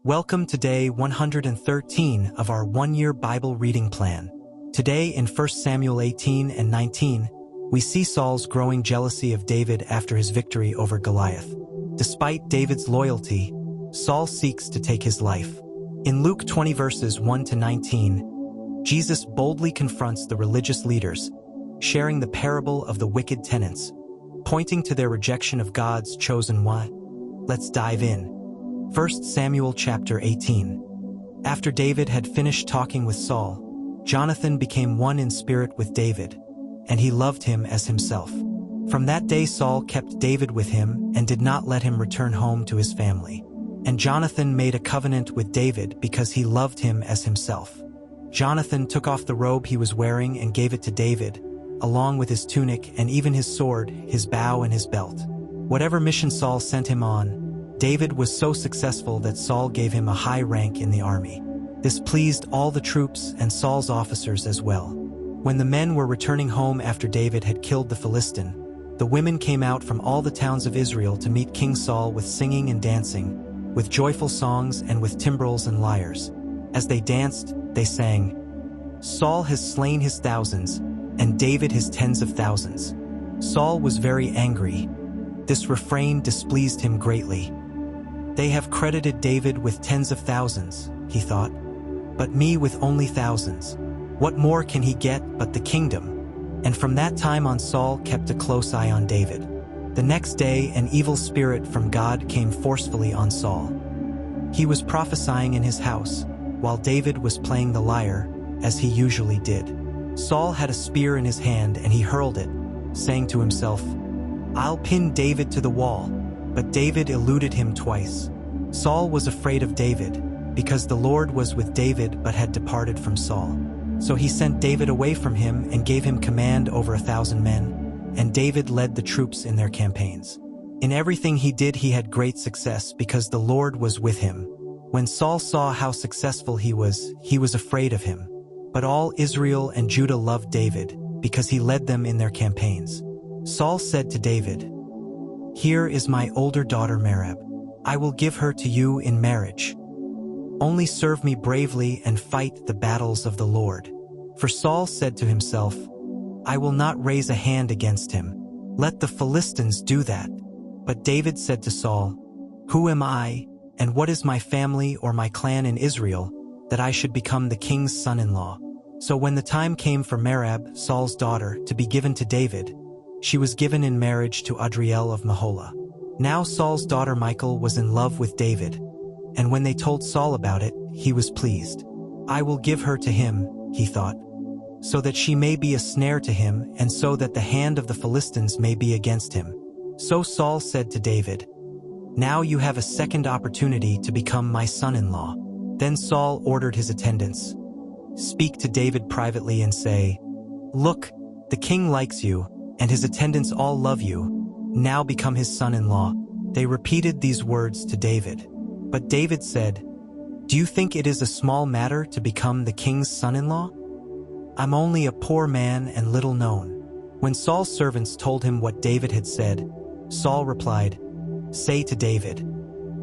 Welcome to day 113 of our one-year Bible reading plan. Today in 1 Samuel 18 and 19, we see Saul's growing jealousy of David after his victory over Goliath. Despite David's loyalty, Saul seeks to take his life. In Luke 20 verses 1 to 19, Jesus boldly confronts the religious leaders, sharing the parable of the wicked tenants, pointing to their rejection of God's chosen one. Let's dive in. 1 Samuel chapter 18. After David had finished talking with Saul, Jonathan became one in spirit with David, and he loved him as himself. From that day Saul kept David with him and did not let him return home to his family. And Jonathan made a covenant with David because he loved him as himself. Jonathan took off the robe he was wearing and gave it to David, along with his tunic and even his sword, his bow and his belt. Whatever mission Saul sent him on, David was so successful that Saul gave him a high rank in the army. This pleased all the troops and Saul's officers as well. When the men were returning home after David had killed the Philistine, the women came out from all the towns of Israel to meet King Saul with singing and dancing, with joyful songs and with timbrels and lyres. As they danced, they sang, "Saul has slain his thousands, and David his tens of thousands." Saul was very angry. This refrain displeased him greatly. "They have credited David with tens of thousands," he thought, "but me with only thousands. What more can he get but the kingdom?" And from that time on Saul kept a close eye on David. The next day an evil spirit from God came forcefully on Saul. He was prophesying in his house, while David was playing the lyre, as he usually did. Saul had a spear in his hand and he hurled it, saying to himself, "I'll pin David to the wall." But David eluded him twice. Saul was afraid of David, because the Lord was with David but had departed from Saul. So he sent David away from him and gave him command over 1,000 men, and David led the troops in their campaigns. In everything he did he had great success because the Lord was with him. When Saul saw how successful he was afraid of him. But all Israel and Judah loved David, because he led them in their campaigns. Saul said to David, "Here is my older daughter Merab. I will give her to you in marriage. Only serve me bravely and fight the battles of the Lord." For Saul said to himself, "I will not raise a hand against him. Let the Philistines do that." But David said to Saul, "Who am I, and what is my family or my clan in Israel, that I should become the king's son-in-law?" So when the time came for Merab, Saul's daughter, to be given to David, she was given in marriage to Adriel of Meholah. Now Saul's daughter Michal was in love with David, and when they told Saul about it, he was pleased. "I will give her to him," he thought, "so that she may be a snare to him, and so that the hand of the Philistines may be against him." So Saul said to David, "Now you have a second opportunity to become my son-in-law." Then Saul ordered his attendants, "Speak to David privately and say, 'Look, the king likes you, and his attendants all love you. Now become his son-in-law." They repeated these words to David. But David said, "Do you think it is a small matter to become the king's son-in-law? I'm only a poor man and little known." When Saul's servants told him what David had said, Saul replied, "Say to David,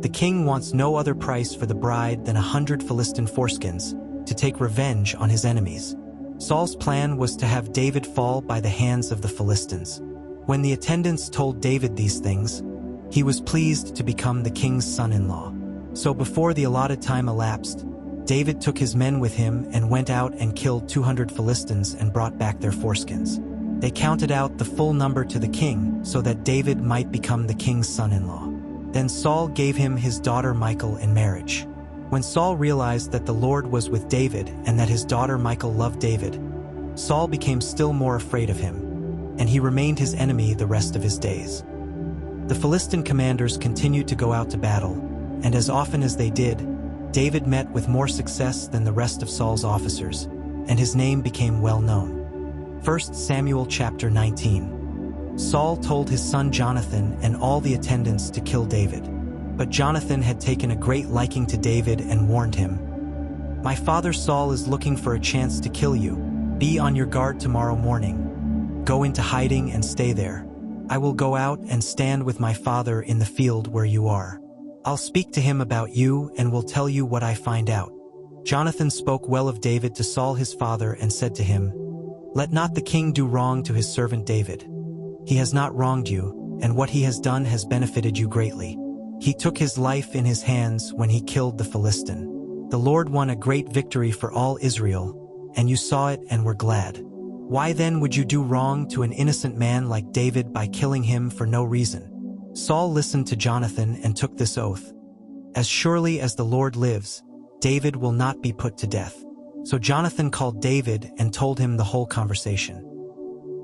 'The king wants no other price for the bride than 100 Philistine foreskins, to take revenge on his enemies.'" Saul's plan was to have David fall by the hands of the Philistines. When the attendants told David these things, he was pleased to become the king's son-in-law. So before the allotted time elapsed, David took his men with him and went out and killed 200 Philistines and brought back their foreskins. They counted out the full number to the king so that David might become the king's son-in-law. Then Saul gave him his daughter Michal in marriage. When Saul realized that the Lord was with David and that his daughter Michal loved David, Saul became still more afraid of him, and he remained his enemy the rest of his days. The Philistine commanders continued to go out to battle, and as often as they did, David met with more success than the rest of Saul's officers, and his name became well known. 1 Samuel chapter 19. Saul told his son Jonathan and all the attendants to kill David. But Jonathan had taken a great liking to David and warned him, "My father Saul is looking for a chance to kill you. Be on your guard tomorrow morning. Go into hiding and stay there. I will go out and stand with my father in the field where you are. I'll speak to him about you and will tell you what I find out." Jonathan spoke well of David to Saul his father and said to him, "Let not the king do wrong to his servant David. He has not wronged you, and what he has done has benefited you greatly. He took his life in his hands when he killed the Philistine. The Lord won a great victory for all Israel, and you saw it and were glad. Why then would you do wrong to an innocent man like David by killing him for no reason?" Saul listened to Jonathan and took this oath: "As surely as the Lord lives, David will not be put to death." So Jonathan called David and told him the whole conversation.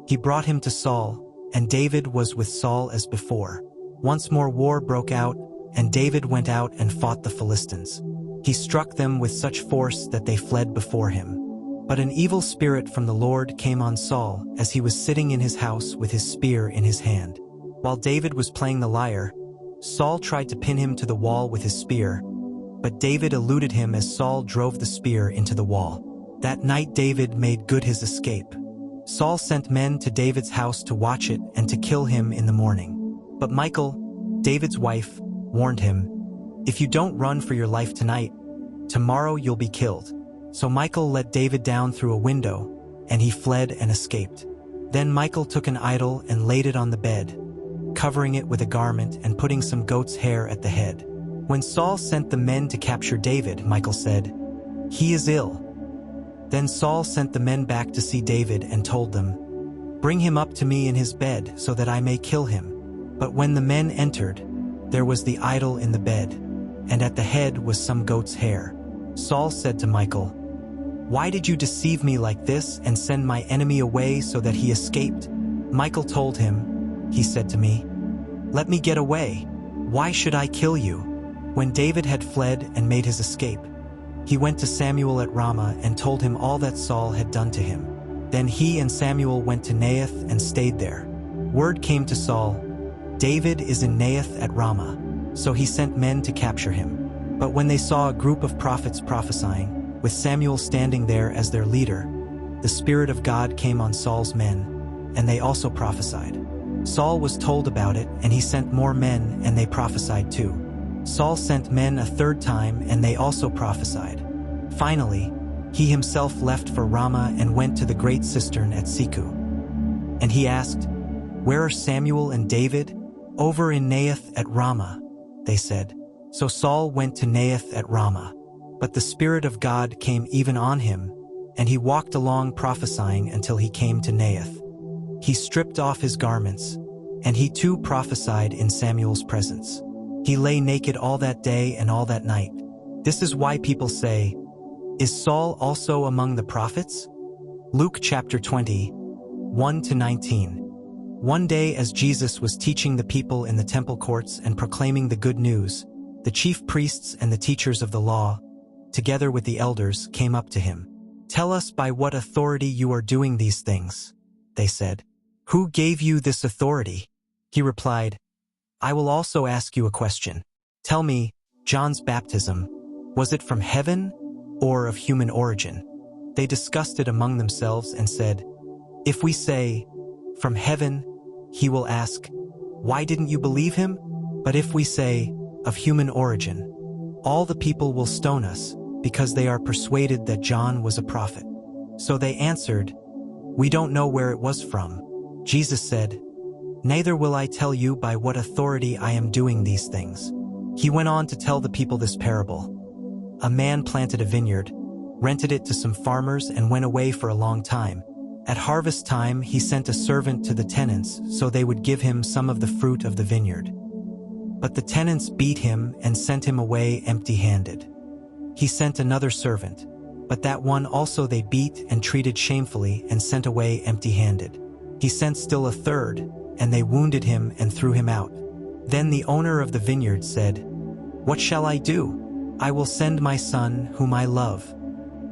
He brought him to Saul, and David was with Saul as before. Once more war broke out, and David went out and fought the Philistines. He struck them with such force that they fled before him. But an evil spirit from the Lord came on Saul as he was sitting in his house with his spear in his hand. While David was playing the lyre, Saul tried to pin him to the wall with his spear, but David eluded him as Saul drove the spear into the wall. That night David made good his escape. Saul sent men to David's house to watch it and to kill him in the morning. But Michal, David's wife, warned him, "If you don't run for your life tonight, tomorrow you'll be killed." So Michal let David down through a window, and he fled and escaped. Then Michal took an idol and laid it on the bed, covering it with a garment and putting some goat's hair at the head. When Saul sent the men to capture David, Michal said, "He is ill." Then Saul sent the men back to see David and told them, "Bring him up to me in his bed so that I may kill him." But when the men entered, there was the idol in the bed, and at the head was some goat's hair. Saul said to Michal, "Why did you deceive me like this and send my enemy away so that he escaped?" Michal told him, "He said to me, 'Let me get away. Why should I kill you?'" When David had fled and made his escape, he went to Samuel at Ramah and told him all that Saul had done to him. Then he and Samuel went to Naioth and stayed there. Word came to Saul, "David is in Naioth at Ramah." So he sent men to capture him. But when they saw a group of prophets prophesying, with Samuel standing there as their leader, the Spirit of God came on Saul's men, and they also prophesied. Saul was told about it, and he sent more men, and they prophesied too. Saul sent men a third time, and they also prophesied. Finally, he himself left for Ramah and went to the great cistern at Siku. And he asked, "Where are Samuel and David?" "Over in Naioth at Ramah," they said. So Saul went to Naioth at Ramah. But the Spirit of God came even on him, and he walked along prophesying until he came to Naioth. He stripped off his garments, and he too prophesied in Samuel's presence. He lay naked all that day and all that night. This is why people say, "Is Saul also among the prophets?" Luke chapter 20, 1-19. One day as Jesus was teaching the people in the temple courts and proclaiming the good news, the chief priests and the teachers of the law, together with the elders, came up to him. "Tell us by what authority you are doing these things," they said. "Who gave you this authority?" He replied, "I will also ask you a question. Tell me, John's baptism, was it from heaven or of human origin?" They discussed it among themselves and said, "If we say, 'From heaven,' he will ask, 'Why didn't you believe him?' But if we say, 'Of human origin,' all the people will stone us, because they are persuaded that John was a prophet." So they answered, "We don't know where it was from." Jesus said, "Neither will I tell you by what authority I am doing these things." He went on to tell the people this parable. A man planted a vineyard, rented it to some farmers, and went away for a long time. At harvest time, he sent a servant to the tenants so they would give him some of the fruit of the vineyard. But the tenants beat him and sent him away empty-handed. He sent another servant, but that one also they beat and treated shamefully and sent away empty-handed. He sent still a third, and they wounded him and threw him out. Then the owner of the vineyard said, "What shall I do? I will send my son, whom I love.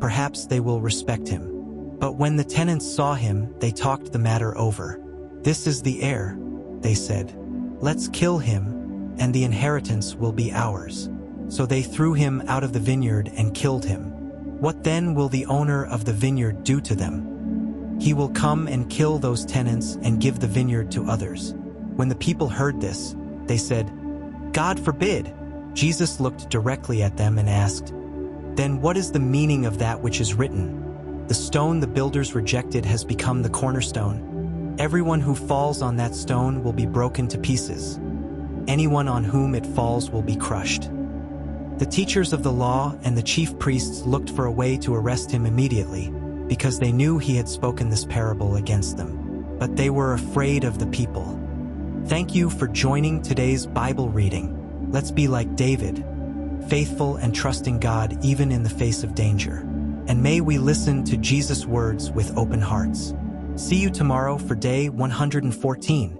Perhaps they will respect him." But when the tenants saw him, they talked the matter over. "This is the heir," they said. "Let's kill him, and the inheritance will be ours." So they threw him out of the vineyard and killed him. What then will the owner of the vineyard do to them? He will come and kill those tenants and give the vineyard to others. When the people heard this, they said, "God forbid! Jesus looked directly at them and asked, "Then what is the meaning of that which is written? The stone the builders rejected has become the cornerstone. Everyone who falls on that stone will be broken to pieces. Anyone on whom it falls will be crushed." The teachers of the law and the chief priests looked for a way to arrest him immediately, because they knew he had spoken this parable against them. But they were afraid of the people. Thank you for joining today's Bible reading. Let's be like David, faithful and trusting God even in the face of danger. And may we listen to Jesus' words with open hearts. See you tomorrow for day 114.